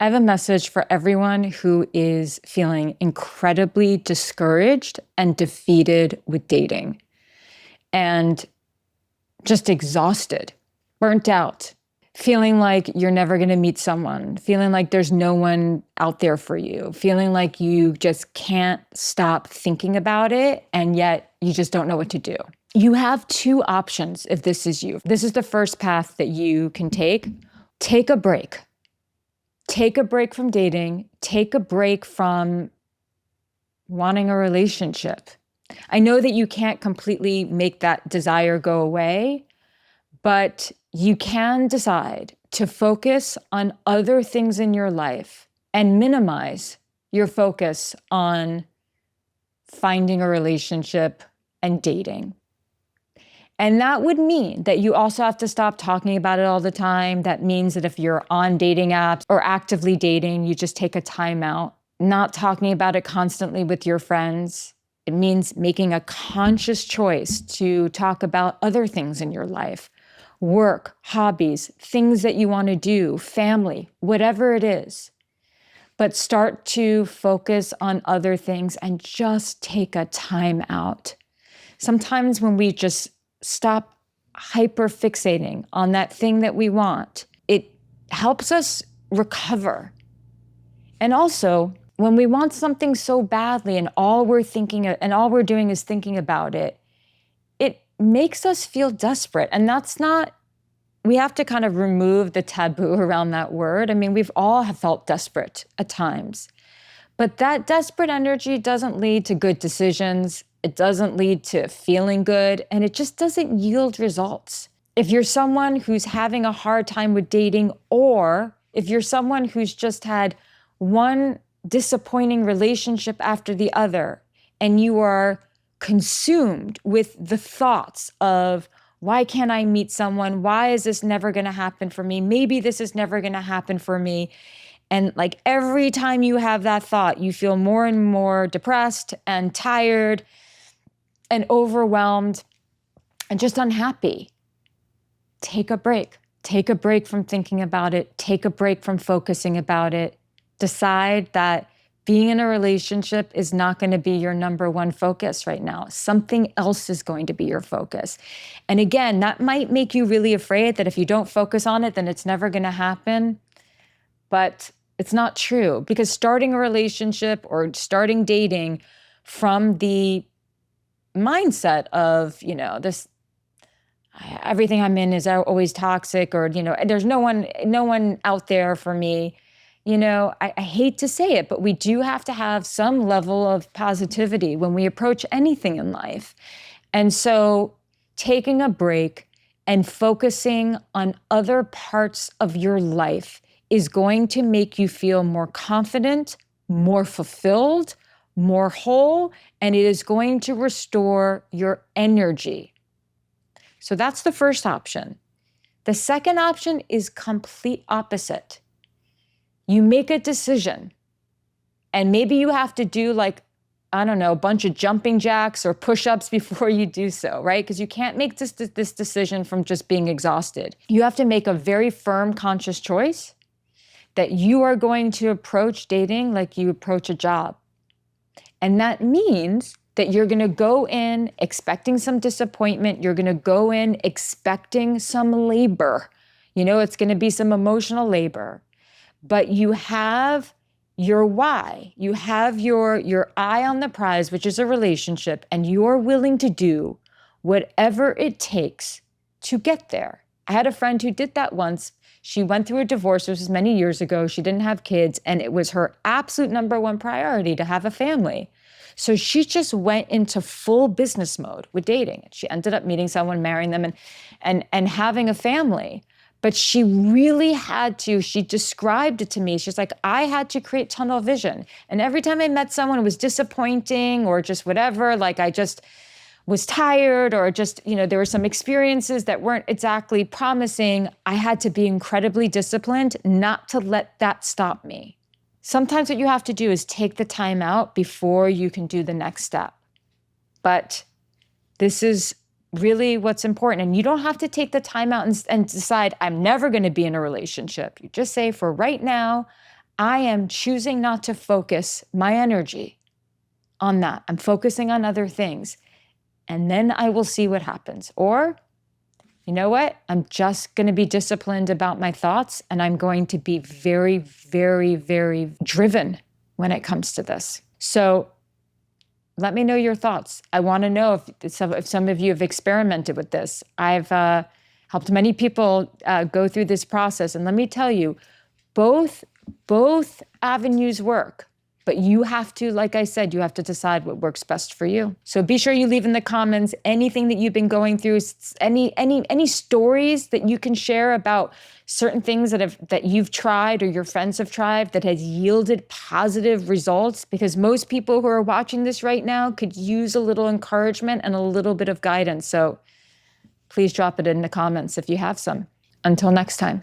I have a message for everyone who is feeling incredibly discouraged and defeated with dating and just exhausted, burnt out, feeling like you're never going to meet someone, feeling like there's no one out there for you, feeling like you just can't stop thinking about it, and yet you just don't know what to do. You have two options if this is you. This is the first path that you can take. Take a break. Take a break from dating. Take a break from wanting a relationship. I know that you can't completely make that desire go away, but you can decide to focus on other things in your life and minimize your focus on finding a relationship and dating. And that would mean that you also have to stop talking about it all the time. That means that if you're on dating apps or actively dating, you just take a time out, not talking about it constantly with your friends. It means making a conscious choice to talk about other things in your life, work, hobbies, things that you want to do, family, whatever it is. But start to focus on other things and just take a time out. Sometimes when we just stop hyper fixating on that thing that we want, it helps us recover. And also, when we want something so badly and all we're doing is thinking about it, it makes us feel desperate. And we have to kind of remove the taboo around that word. I mean, we've all have felt desperate at times, but that desperate energy doesn't lead to good decisions. It doesn't lead to feeling good, and it just doesn't yield results. If you're someone who's having a hard time with dating, or if you're someone who's just had one disappointing relationship after the other, and you are consumed with the thoughts of, why can't I meet someone? Why is this never going to happen for me? Maybe this is never going to happen for me. And like every time you have that thought, you feel more and more depressed and tired and overwhelmed and just unhappy. Take a break. Take a break from thinking about it. Take a break from focusing about it. Decide that being in a relationship is not going to be your number one focus right now. Something else is going to be your focus. And again, that might make you really afraid that if you don't focus on it, then it's never going to happen. But it's not true, because starting a relationship or starting dating from the mindset of, everything I'm in is always toxic, or, there's no one out there for me. I hate to say it, but we do have to have some level of positivity when we approach anything in life. And so taking a break and focusing on other parts of your life is going to make you feel more confident, more fulfilled, more whole, and it is going to restore your energy. So that's the first option. The second option is complete opposite. You make a decision, and maybe you have to do a bunch of jumping jacks or push-ups before you do so, right? Because you can't make this decision from just being exhausted. You have to make a very firm, conscious choice that you are going to approach dating like you approach a job. And that means that you're going to go in expecting some disappointment. You're going to go in expecting some labor. It's going to be some emotional labor. But you have your why. You have your eye on the prize, which is a relationship, and you're willing to do whatever it takes to get there. I had a friend who did that once. She went through a divorce. This was many years ago. She didn't have kids, and it was her absolute number one priority to have a family. So she just went into full business mode with dating. She ended up meeting someone, marrying them, and having a family. But she really had to, she described it to me. She's like, I had to create tunnel vision. And every time I met someone, it was disappointing or just whatever, like I just was tired, or just, there were some experiences that weren't exactly promising. I had to be incredibly disciplined not to let that stop me. Sometimes what you have to do is take the time out before you can do the next step. But this is really what's important. And you don't have to take the time out and decide, I'm never going to be in a relationship. You just say, for right now, I am choosing not to focus my energy on that. I'm focusing on other things. And then I will see what happens. Or, you know what? I'm just going to be disciplined about my thoughts, and I'm going to be very, very, very driven when it comes to this. So let me know your thoughts. I want to know if some of you have experimented with this. I've helped many people go through this process. And let me tell you, both avenues work. But you have to, like I said, you have to decide what works best for you. So be sure you leave in the comments anything that you've been going through, any stories that you can share about certain things that you've tried or your friends have tried that has yielded positive results. Because most people who are watching this right now could use a little encouragement and a little bit of guidance. So please drop it in the comments if you have some. Until next time.